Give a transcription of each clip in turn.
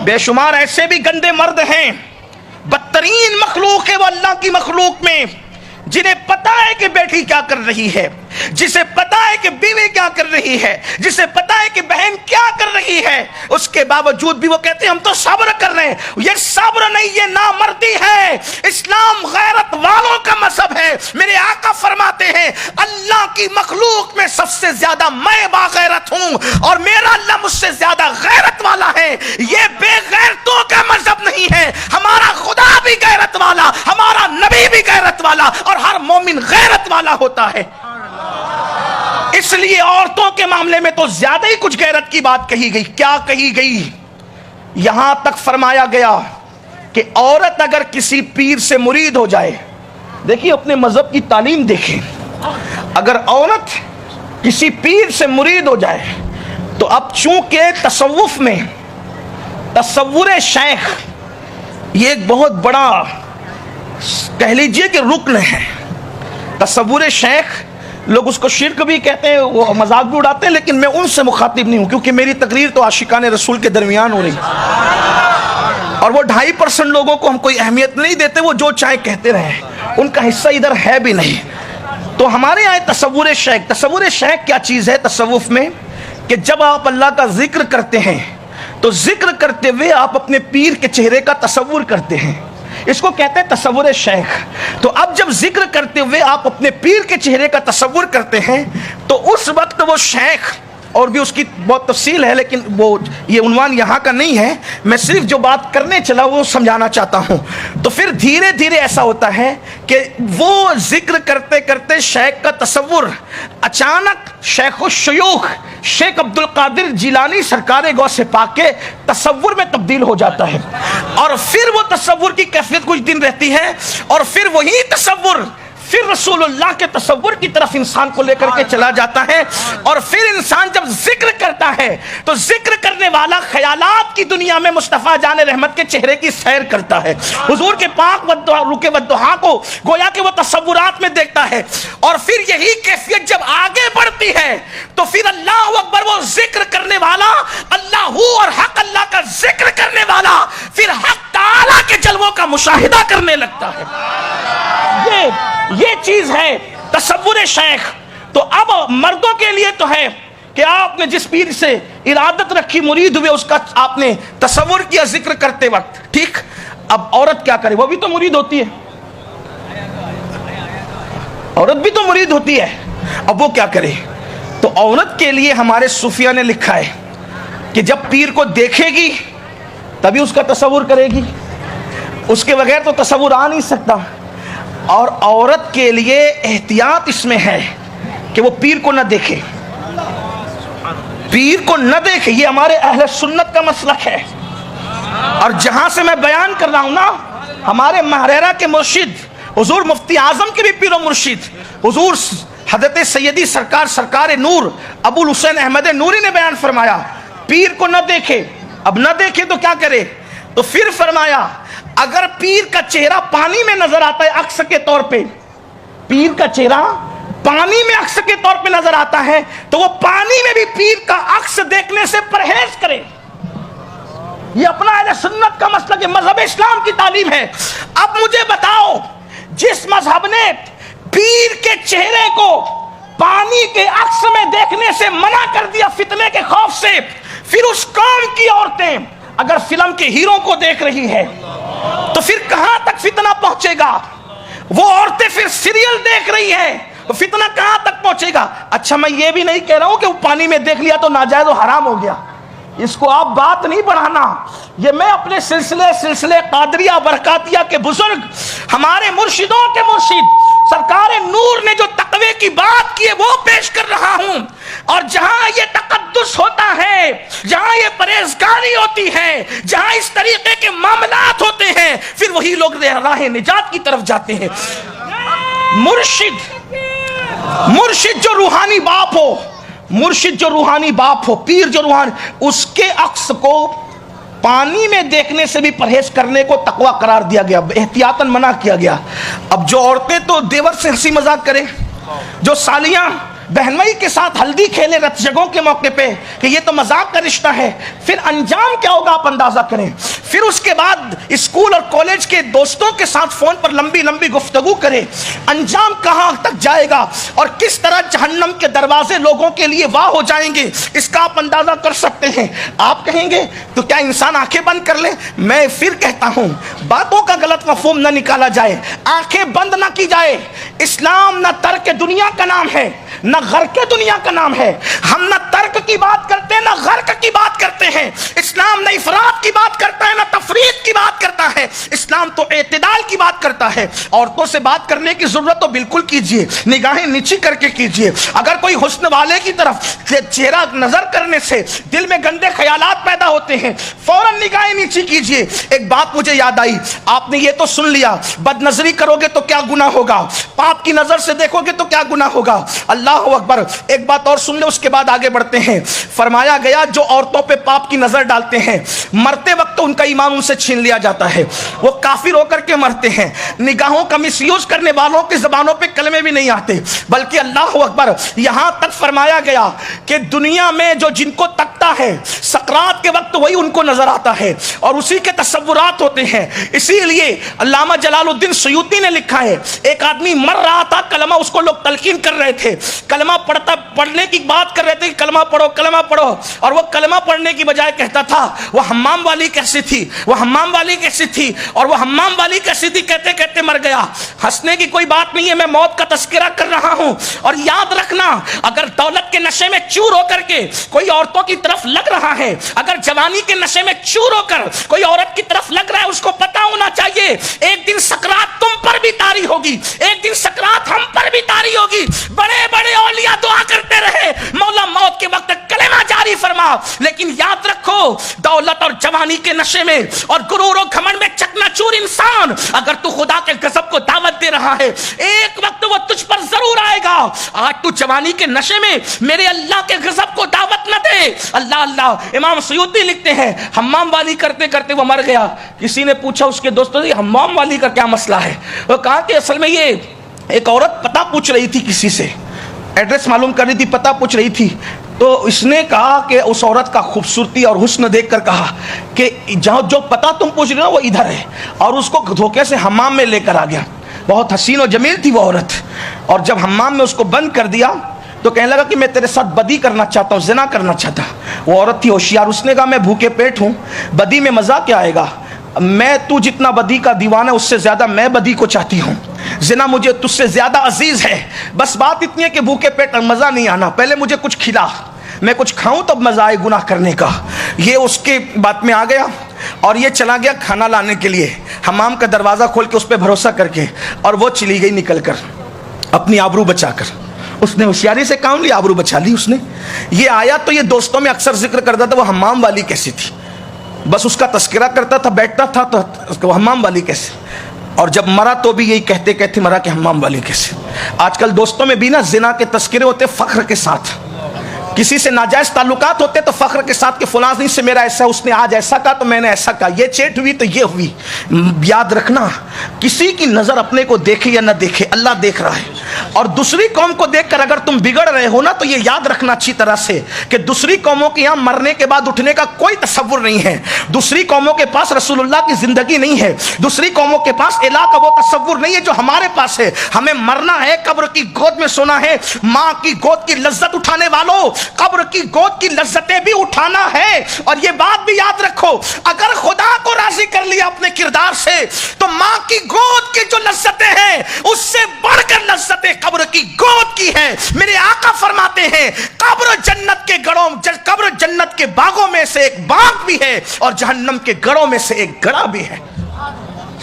बेशुमार ऐसे भी गंदे मर्द हैं, बदतरीन मखलूक है वो अल्लाह की मखलूक में, जिन्हें पता है कि बेटी क्या कर रही है, जिसे पता है कि बीवी क्या कर रही है, जिसे पता है कि बहन क्या कर रही है, उसके बावजूद भी वो कहते हैं हम तो सब्र कर रहे हैं। ये सब्र नहीं, ये नामर्दी है। इस्लाम गैरत वालों का मजहब है। मेरे आका फरमाते हैं अल्लाह की मखलूक में सबसे ज्यादा मैं बागैरत हूं और मेरा अल्लाह मुझसे ज्यादा गैरत वाला है। ये बेगैरतों का मजहब नहीं है। हमारा खुदा भी गैरत वाला, हमारा नबी भी गैरत वाला और हर मोमिन गैरत वाला होता है। इसलिए औरतों के मामले में तो ज्यादा ही कुछ गैरत की बात कही गई। क्या कही गई? यहां तक फरमाया गया कि औरत अगर किसी पीर से मुरीद हो जाए, देखिए अपने मजहब की तालीम देखें, अगर औरत किसी पीर से मुरीद हो जाए तो अब चूंकि तसव्वुफ में तसव्वुर शेख ये एक बहुत बड़ा कह लीजिए कि रुकन है। तसव्वुर शेख लोग उसको शिर्क भी कहते हैं, वो मजाक भी उड़ाते हैं, लेकिन मैं उनसे मुखातिब नहीं हूं क्योंकि मेरी तकरीर तो आशिकाने रसूल के दरमियान हो रही है और वो 2.5% लोगों को हम कोई अहमियत नहीं देते, वो जो चाहे कहते रहे, उनका हिस्सा इधर है भी नहीं। तो हमारे यहाँ तसव्वुर शेख क्या चीज़ है तसव्वुफ में कि जब आप अल्लाह का जिक्र करते हैं तो जिक्र करते हुए आप अपने पीर के चेहरे का तसव्वुर करते हैं, इसको कहते हैं तसव्वुर शेख। तो अब जब जिक्र करते हुए आप अपने पीर के चेहरे का तसव्वुर करते हैं तो उस वक्त वो शेख, और भी उसकी बहुत तफसील है लेकिन वो ये उन्वान यहाँ का नहीं है, मैं सिर्फ जो बात करने चला वो समझाना चाहता हूँ। तो फिर धीरे धीरे ऐसा होता है कि वो जिक्र करते करते शेख का तसव्वुर अचानक शेखुश्शयूख शेख अब्दुल कादिर जिलानी सरकार गौसे पाक के तसव्वुर में तब्दील हो जाता है और फिर वो तसव्वुर की कैफियत कुछ दिन रहती है और फिर वही तसव्वुर फिर रसूलुल्लाह के तसव्वुर की तरफ इंसान को लेकर के चला जाता है और फिर इंसान जब जिक्र करता है तो जिक्र करने वाला ख्यालात की दुनिया में मुस्तफ़ा जान रहमत के चेहरे की सैर करता है, हुजूर के पाक रुके वद्दुहा को गोया के वो तसव्वुरात में देखता है और फिर यही कैफियत जब आगे बढ़ती है तो फिर अल्लाह अकबर, वो जिक्र करने वाला अल्लाह और हक अल्लाह का जिक्र करने वाला फिर हक ताला के जलवों का मुशाहिदा करने लगता है। ये चीज है तसव्वुर शेख। तो अब मर्दों के लिए तो है कि आपने जिस पीर से इरादत रखी, मुरीद हुए, उसका आपने तसव्वुर किया जिक्र करते वक्त, ठीक। अब औरत क्या करे? वो भी तो मुरीद होती है, औरत भी तो मुरीद होती है। अब वो क्या करे? तो औरत के लिए हमारे सूफिया ने लिखा है कि जब पीर को देखेगी तभी उसका तसव्वुर करेगी, उसके बगैर तो तसव्वुर आ नहीं सकता। और औरत के लिए एहतियात इसमें है कि वो पीर को न देखे, पीर को न देखे। ये हमारे अहले सुन्नत का मसलक है और जहां से मैं बयान कर रहा हूं ना, हमारे महरेरा के मुर्शिद हुजूर मुफ्ती आजम के भी पीरो मुर्शिद हुजूर हजरत सैयदी सरकार नूर अबुल हुसैन अहमद नूरी ने बयान फरमाया पीर को न देखे। अब न देखे तो क्या करे? तो फिर फरमाया अगर पीर का चेहरा पानी में नजर आता है अक्स के तौर पे, पीर का चेहरा पानी में अक्स के तौर पे नजर आता है तो वो पानी में भी पीर का अक्स देखने से परहेज करे। ये अपना अहले सुन्नत का मसलक है, मजहब इस्लाम की तालीम है। अब मुझे बताओ, जिस मजहब ने पीर के चेहरे को पानी के अक्स में देखने से मना कर दिया फितने के खौफ से, फिर उस कौम की औरतें अगर फिल्म के हीरो को देख रही है तो फिर कहां तक फितना पहुंचेगा? वो औरतें फिर सीरियल देख रही है तो फितना कहां तक पहुंचेगा? अच्छा, मैं ये भी नहीं कह रहा हूं कि वो पानी में देख लिया तो नाजायज और हराम हो गया, इसको आप बात नहीं बढ़ाना। ये मैं अपने सिलसिले कादरिया बरकातिया के बुजुर्ग, हमारे मुर्शिदों के मुर्शिद सरकार नूर ने जो तकवे की बात की है वो पेश कर रहा हूं। और जहां ये तकद्दुस होता है, जहां ये परहेजगारी होती है, जहां इस तरीके के मामलात होते हैं, फिर वही लोग राह निजात की तरफ जाते हैं। मुर्शिद जो रूहानी बाप हो, मुर्शिद जो रूहानी बाप हो, पीर जो रूहानी, उसके अक्स को पानी में देखने से भी परहेज करने को तकवा करार दिया गया, एहतियातन मना किया गया। अब जो औरतें तो देवर से हंसी मजाक करें, जो सालियां बहनोई के साथ हल्दी खेले रतजगों के मौके पे कि ये तो मजाक का रिश्ता है, फिर अंजाम क्या होगा आप अंदाजा करें। फिर उसके बाद स्कूल और कॉलेज के दोस्तों के साथ फोन पर लंबी लंबी गुफ्तगू करें, अंजाम कहां तक जाएगा और किस तरह जहन्नम के दरवाजे लोगों के लिए वाह हो जाएंगे, इसका आप अंदाजा कर सकते हैं। आप कहेंगे तो क्या इंसान आंखें बंद कर ले? मैं फिर कहता हूं, बातों का गलत मफहूम न निकाला जाए, आंखें बंद न की जाए। इस्लाम न तर्क दुनिया का नाम है, न गर्क दुनिया का नाम है। हम न तर्क की बात करते हैं, न गर्क की बात करते हैं। इस्लाम न इफरात की बात करता है, न तफरीत की बात करता है। इस्लाम तो एतदाल की बात करता है। औरतों से बात करने की जरूरत तो बिल्कुल कीजिए, निगाहें नीची करके कीजिए। अगर कोई हुस्न वाले की तरफ चेहरा नजर करने से दिल में गंदे ख्यालात पैदा होते हैं, फौरन निगाहें नीची कीजिए। एक बात मुझे याद आई, आपने ये तो सुन लिया, बदनजरी करोगे तो क्या गुनाह होगा, पाप की नजर से देखोगे तो क्या गुनाह होगा। अल्लाह अकबर। एक बात और सुन ले, उसके बाद आगे बढ़ते हैं। फरमाया गया जो औरतों पे पाप की नजर डालते हैं, मरते वक्त उनका ईमान उनसे छीन लिया जाता है, वो काफिर होकर के मरते हैं। निगाहों का मिसयूज करने वालों की जबानों पे कलमे भी नहीं आते, बल्कि अल्लाह अकबर, यहां तक फरमाया गया कि दुनिया में जो जिनको तकता है सकरात के वक्त वही उनको नजर आता है और उसी के तसव्वुरात होते हैं। इसीलिए अल्लामा जलालुद्दीन सयूती ने लिखा है, एक आदमी मर रहा था, कलमा उसको लोग तलकीन कर रहे थे, कलमा पढ़ने की बात कर रहे थे, कलमा पढ़ो कलमा पढ़ो, और वो कलमा पढ़ने की बजाय कहता था वो हम्माम वाली कैसी थी, वो हम्माम वाली कैसी थी, और वो हम्माम वाली कैसी थी कहते कहते मर गया। हंसने की कोई बात नहीं है, मैं मौत का तस्करा कर रहा हूं। और याद रखना, अगर दौलत के नशे में चूर होकर के कोई औरतों की तरफ लग रहा है, अगर जवानी के नशे में चूर होकर कोई औरत की तरफ लग रहा है, उसको पता होना चाहिए एक दिन सकरात तुम पर भी तारी होगी, एक दिन सकरात हम पर भी तारी होगी। बड़े बड़े औलिया दुआ करते रहे, मौला मौत के वक्त कलेमा जारी फरमा, लेकिन याद रखो दौलत और जवानी के नशे में और गुरूर और घमंड में चकनाचूर इंसान, अगर तू खुदा के गजब को दावत दे रहा है, एक वक्त वो तुझ पर जरूर आएगा। आज तू जवानी के नशे में मेरे अल्लाह के गजब को दावत न दे। अल्लाह अल्लाह। इमाम सयूती लिखते हैं, हम्माम वाली करते करते वो मर गया। किसी ने पूछा उसके दोस्तों से, हम्माम वाली का क्या मसला है? वो कहा कि असल में ये एक औरत पता पूछ रही थी, किसी से एड्रेस मालूम कर रही थी, पता पूछ रही थी, तो इसने कहा कि उस औरत का खूबसूरती और हुस्न देखकर कहा कि जहाँ जो पता तुम पूछ रहे हो वो इधर है, और उसको धोखे से हम्माम में लेकर आ गया। बहुत हसीन और जमील थी वो औरत, और जब हम्माम में उसको बंद कर दिया तो कहने लगा कि मैं तेरे साथ बदी करना चाहता हूँ, ज़िना करना चाहता। वो औरत थी होशियार, उसने कहा मैं भूखे पेट हूँ, बदी में मज़ा क्या आएगा, मैं तू जितना बदी का दीवाना उससे ज़्यादा मैं बदी को चाहती हूँ, ज़िना मुझे तुझसे ज़्यादा अजीज़ है। बस बात इतनी है कि भूखे पेट मज़ा नहीं आना, पहले मुझे कुछ खिला, मैं कुछ खाऊं तब मज़ा आए गुनाह करने का। ये उसके बात में आ गया और ये चला गया खाना लाने के लिए, हमाम का दरवाज़ा खोल के उस पर भरोसा करके, और वो चली गई निकल कर अपनी आबरू बचाकर। उसने होशियारी से काम लिया, आबरू बचा ली उसने। ये आया तो ये दोस्तों में अक्सर जिक्र करता था वो हमाम वाली कैसी थी, बस उसका तस्करा करता था, बैठता था तो उसको हमाम वाली कैसे, और जब मरा तो भी यही कहते कहते मरा कि हमाम वाली कैसे। आजकल दोस्तों में भी ना जिना के तस्करे होते फख्र के साथ, किसी से नाजायज ताल्लुकात होते तो फख्र के साथ कि फलां से मेरा ऐसा, उसने आज ऐसा कहा तो मैंने ऐसा कहा, ये चेट हुई तो ये हुई। याद रखना, किसी की नज़र अपने को देखे या ना देखे, अल्लाह देख रहा है। और दूसरी कौम को देखकर अगर तुम बिगड़ रहे हो ना, तो ये याद रखना अच्छी तरह से कि दूसरी कौमों के यहाँ मरने के बाद उठने का कोई तसव्वुर नहीं है। दूसरी कौमों के पास रसूलुल्लाह की जिंदगी नहीं है, दूसरी कौमों के पास इलाह का वो तसव्वुर नहीं है जो हमारे पास है। हमें मरना है, कब्र की गोद में सोना है। माँ की गोद की लज्जत उठाने वालों, कब्र की गोद की लज्जतें भी उठाना है। और ये बात भी याद रखो, अगर खुदा को राजी कर लिया अपने किरदार से, तो माँ की गोद की जो लज्जतें हैं उससे बढ़कर लज्जतें कब्र की गोद की है। मेरे आका फरमाते हैं, कब्र जन्नत के गढ़ों, कब्र जन्नत के बागों में से एक बाग भी है और जहन्नम के गढ़ों में से एक गढ़ा भी है।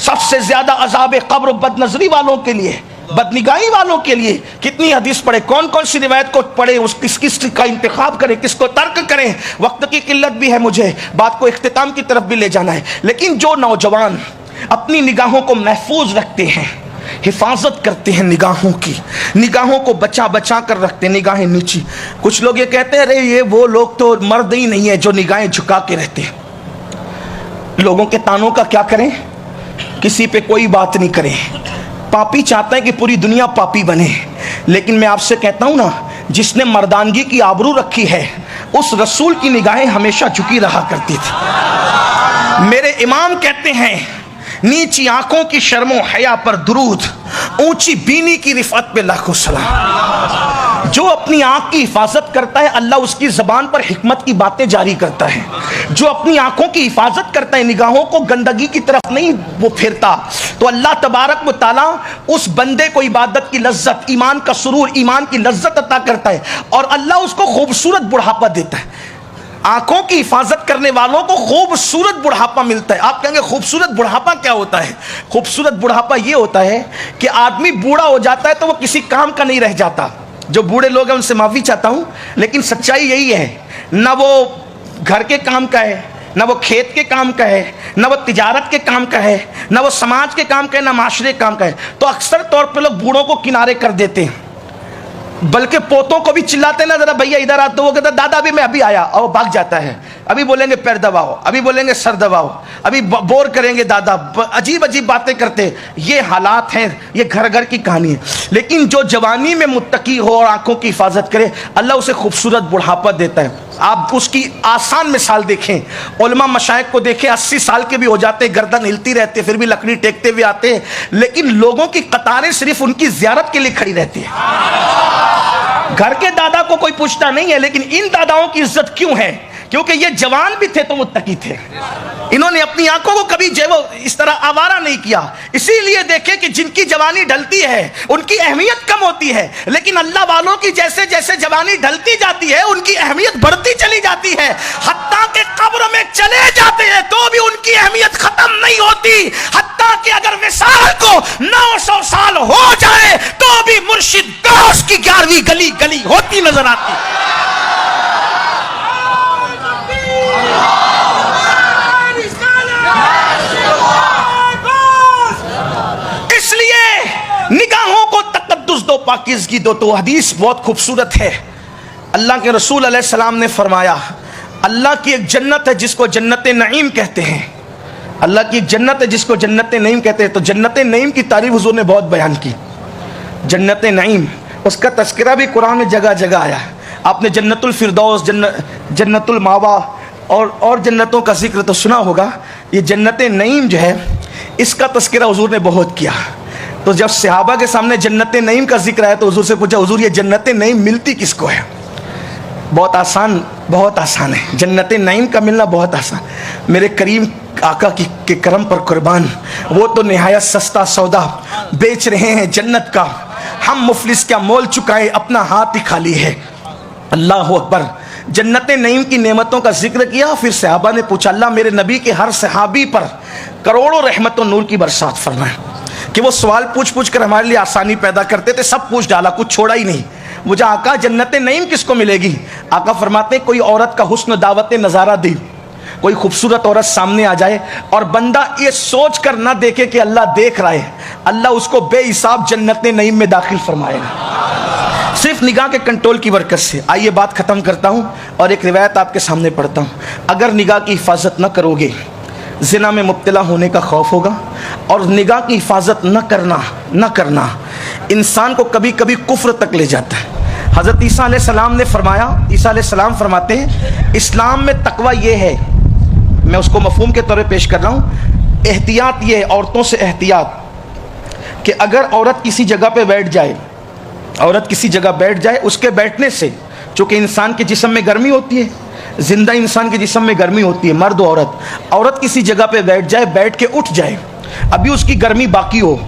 सबसे ज्यादा अजाब कब्र बदनजरी वालों के लिए, बदनिगाही वालों के लिए। कितनी हदीस पढ़े, कौन कौन सी रिवायत को पढ़े, उस किस किस का इंतखाब करें, किसको तर्क करें। वक्त की किल्लत भी है, मुझे बात को इख्तिताम की तरफ भी ले जाना है। लेकिन जो नौजवान अपनी निगाहों को महफूज रखते हैं, हिफाजत करते हैं निगाहों की, निगाहों को बचा बचा कर रखते हैं, निगाहें नीची। कुछ लोग ये कहते हैं अरे ये वो लोग तो मर्द ही नहीं है जो निगाहें झुका के रहते हैं। लोगों के तानों का क्या करें, किसी पे कोई बात नहीं करें। पापी चाहता है कि पूरी दुनिया पापी बने, लेकिन मैं आपसे कहता हूं ना, जिसने मर्दानगी की आबरू रखी है, उस रसूल की निगाहें हमेशा झुकी रहा करती थी। मेरे इमाम कहते हैं, नीची आंखों की शर्मो हया पर दुरूद, ऊंची बीनी की रिफत पे लाखों सलाम। जो अपनी आंख की हिफाजत करता है, अल्लाह उसकी जबान पर हिकमत की बातें जारी करता है। जो अपनी आंखों की हिफाजत करता है, निगाहों को गंदगी की तरफ नहीं वो फेरता, तो अल्लाह तबारक व तआला उस बंदे को इबादत की लज्जत, ईमान का सुरूर, ईमान की लज्जत अता करता है और अल्लाह उसको खूबसूरत बुढ़ापा देता है। आंखों की हिफाजत करने वालों को खूबसूरत बुढ़ापा मिलता है। आप कहेंगे खूबसूरत बुढ़ापा क्या होता है? खूबसूरत बुढ़ापा ये होता है कि आदमी बूढ़ा हो जाता है तो वो किसी काम का नहीं रह जाता। जो बूढ़े लोग हैं उनसे माफी चाहता हूं, लेकिन सच्चाई यही है, ना वो घर के काम का है, ना वो खेत के काम का है, ना वो तिजारत के काम का है, ना वो समाज के काम का है, ना माशरे के काम का है। तो अक्सर तौर पर लोग बूढ़ों को किनारे कर देते हैं, बल्कि पोतों को भी चिल्लाते ना, जरा भैया इधर आ, तो वो कहता दादा अभी मैं अभी आया, और वो भाग जाता है। अभी बोलेंगे पैर दबाओ, अभी बोलेंगे सर दबाओ, अभी बोर करेंगे दादा, अजीब अजीब बातें करते। ये हालात हैं, ये घर घर की कहानी है। लेकिन जो जवानी में मुत्तकी हो और आंखों की हिफाजत करे, अल्लाह उसे खूबसूरत बुढ़ापा देता है। आप उसकी आसान मिसाल देखें, उलमा मशाइख को देखें, 80 साल के भी हो जाते, गर्दन हिलती रहती है, फिर भी लकड़ी टेकते हुए आते हैं, लेकिन लोगों की कतारें सिर्फ उनकी जियारत के लिए खड़ी रहती है। घर के दादा को कोई पूछता नहीं है, लेकिन इन दादाओं की इज्जत क्यों है? क्योंकि ये जवान भी थे तो मुत्तकी थे। इन्होंने अपनी आंखों को कभी जो वो इस तरह आवारा नहीं किया। इसीलिए देखें कि जिनकी जवानी ढलती है उनकी अहमियत कम होती है, लेकिन अल्लाह वालों की जैसे जैसे जवानी ढलती जाती है उनकी अहमियत बढ़ती चली जाती है। हत्ता के कब्र में चले जाते हैं तो भी उनकी अहमियत खत्म नहीं होती। हत्ता कि अगर विसाल को 900 साल हो जाए तो भी मुर्शिद गौस की 11वीं गली गली होती नजर आती। निगाहों को तकद्दुस दो, पाकीज़गी दो। तो हदीस बहुत खूबसूरत है। अल्लाह के रसूल अलैहिस्सलाम ने फरमाया, अल्लाह की एक जन्नत है जिसको जन्नत नईम कहते हैं। अल्लाह की एक जन्नत है जिसको जन्नत नईम कहते हैं। तो जन्नत नईम की तारीफ हुजूर ने बहुत बयान की। जन्नत नईम, उसका तस्करा भी कुरान में जगह जगह आया। आपने जन्नतुल फिरदौस, जन्नतुल मावा और जन्नतों का जिक्र तो सुना होगा। ये जन्नत नईम जो है, इसका तस्करा हुजूर ने बहुत किया। तो जब सहाबा के सामने जन्नत नईम का जिक्र आया तो हुजूर से पूछा, हुजूर ये जन्नत नईम मिलती किसको है? बहुत आसान है। जन्नत नईम का मिलना बहुत आसान। मेरे करीम आका के करम पर कुर्बान, वो तो निहायत सस्ता सौदा बेच रहे हैं जन्नत का। हम मुफलिस क्या मोल चुकाए, अपना हाथ ही खाली है। अल्लाह अकबर। जन्नत नईम की नेमतों का जिक्र किया। फिर सहाबा ने पूछा, अल्लाह मेरे नबी के हर सहाबी पर करोड़ों रहमत और नूर की बरसात फरमाए। कि वो सवाल पूछ पूछ कर हमारे लिए आसानी पैदा करते थे, सब पूछ डाला, कुछ छोड़ा ही नहीं। मुझे आका जन्नत नईम किसको मिलेगी? आका फरमाते, कोई औरत का हुस्न दावत नज़ारा दी, कोई खूबसूरत औरत सामने आ जाए और बंदा ये सोच कर ना देखे कि अल्लाह देख रहा है, अल्लाह उसको बेहिसाब जन्नत नईम में दाखिल फरमाएगा, सिर्फ निगाह के कंट्रोल की बरकत से। आइए बात खत्म करता हूँ और एक रिवायत आपके सामने पढ़ता हूँ। अगर निगाह की हिफाजत न करोगे, जिना में मुब्तला होने का खौफ होगा। और निगाह की हिफाजत न करना इंसान को कभी कभी कुफ्र तक ले जाता है। हज़रत ईसा अलैहिस्सलाम ने फरमाया, ईसा अलैहिस्सलाम फरमाते हैं, इस्लाम में तकवा ये है, मैं उसको मफहूम के तौर पे पेश कर रहा हूँ, एहतियात ये है, औरतों से एहतियात, कि अगर औरत किसी जगह पे बैठ जाए, उसके बैठने से, चूँकि इंसान के जिस्म में गर्मी होती है, जिंदा इंसान के जिस्म में गर्मी होती है, मर्द औरत किसी जगह पे बैठ जाए, बैठ के उठ जाए, अभी उसकी गर्मी बाकी हो,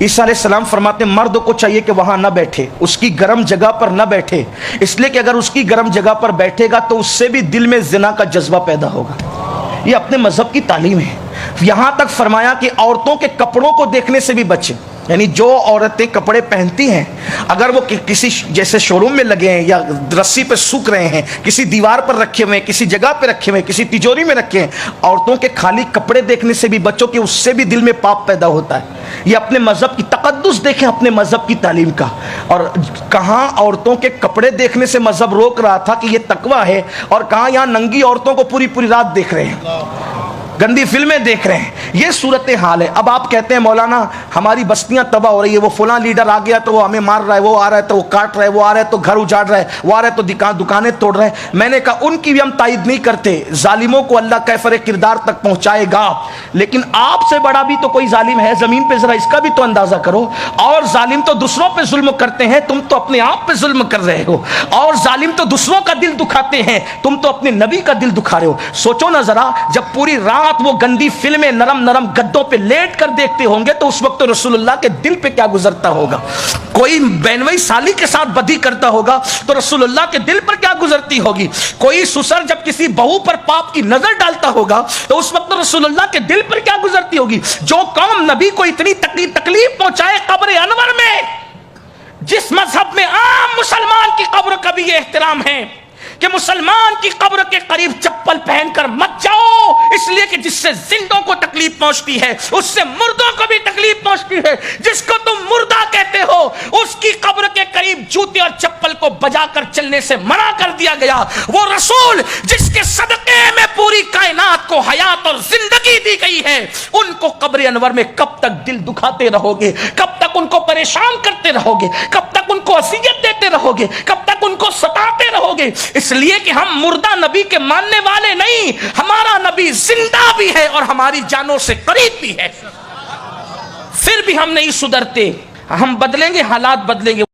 ईसा अलैहिस्सलाम फरमाते मर्द को चाहिए कि वहाँ न बैठे, उसकी गर्म जगह पर न बैठे, इसलिए कि अगर उसकी गर्म जगह पर बैठेगा तो उससे भी दिल में जिना का जज्बा पैदा होगा। ये अपने मजहब की तालीम है। यहाँ तक फरमाया कि औरतों के कपड़ों को देखने से भी बचें, यानी जो औरतें कपड़े पहनती हैं, अगर वो किसी जैसे शोरूम में लगे हैं या रस्सी पे सूख रहे हैं, किसी दीवार पर रखे हुए हैं, किसी जगह पे रखे हुए हैं, किसी तिजोरी में रखे हैं, औरतों के खाली कपड़े देखने से भी बचो कि उससे भी दिल में पाप पैदा होता है। ये अपने मजहब की तकद्दुस देखें, अपने मजहब की तालीम का। और कहाँ औरतों के कपड़े देखने से मजहब रोक रहा था कि ये तकवा है, और कहाँ यहाँ नंगी औरतों को पूरी पूरी रात देख रहे हैं। गंदी फिल्में देख रहे हैं, ये सूरत हाल है। अब आप कहते हैं मौलाना हमारी बस्तियां तबाह हो रही है, वो फलां लीडर आ गया तो वो हमें मार रहा है, वो आ रहा है तो वो काट रहा है, वो आ रहा है तो घर उजाड़ रहा है, वो आ रहा है तो दुकानें तोड़ रहा है। मैंने कहा उनकी भी हम तायद नहीं करते, जालिमों को अल्लाह कैफर किरदार तक पहुंचाएगा, लेकिन आपसे बड़ा भी तो कोई जालिम है जमीन पे, जरा इसका भी तो अंदाजा करो। और जालिम तो दूसरों पे जुल्म करते हैं, तुम तो अपने आप पे जुल्म कर रहे हो। और जालिम तो दूसरों का दिल दुखाते हैं, तुम तो अपने नबी का दिल दुखा रहे हो। सोचो ना जरा, जब पूरी रात वो गंदी फिल्में नरम नरम गद्दों पे लेट कर देखते होंगे तो उस वक्त तो रसूलुल्लाह के दिल पे क्या गुजरता होगा। कोई बहनोई साली के साथ बदी करता होगा तो रसूलुल्लाह के दिल पर क्या गुजरती होगी। कोई ससुर जब किसी बहू पर पाप की नजर डालता होगा तो उस वक्त तो रसूलुल्लाह के दिल पर क्या गुजरती होगी। जो कौम नबी को इतनी तकलीफ पहुंचाए कब्र अनवर में, जिस मजहब में आम मुसलमान की कब्र का भी ये एहतराम है कि मुसलमान की कब्र के करीब चप्पल पहनकर मत जाओ, इसलिए कि जिससे जिंदों को तकलीफ पहुंचती है उससे मुर्दों को भी तकलीफ पहुंचती है। जिसको तुम मुर्दा कहते हो उसकी कब्र के करीब जूते और चप्पल को बजाकर चलने से मना कर दिया गया। वो रसूल जिसके सदके में पूरी कायनात को हयात और जिंदगी दी गई है, उनको कब्र अनवर में कब तक दिल दुखाते रहोगे, कब तक उनको परेशान करते रहोगे, कब तक उनको असियत देते रहोगे, कब तक उनको सताते रहोगे। इसलिए कि हम मुर्दा नबी के मानने वाले नहीं, हमारा नबी जिंदा भी है और हमारी जानों से करीब भी है। फिर भी हम नहीं सुधरते, हम बदलेंगे, हालात बदलेंगे,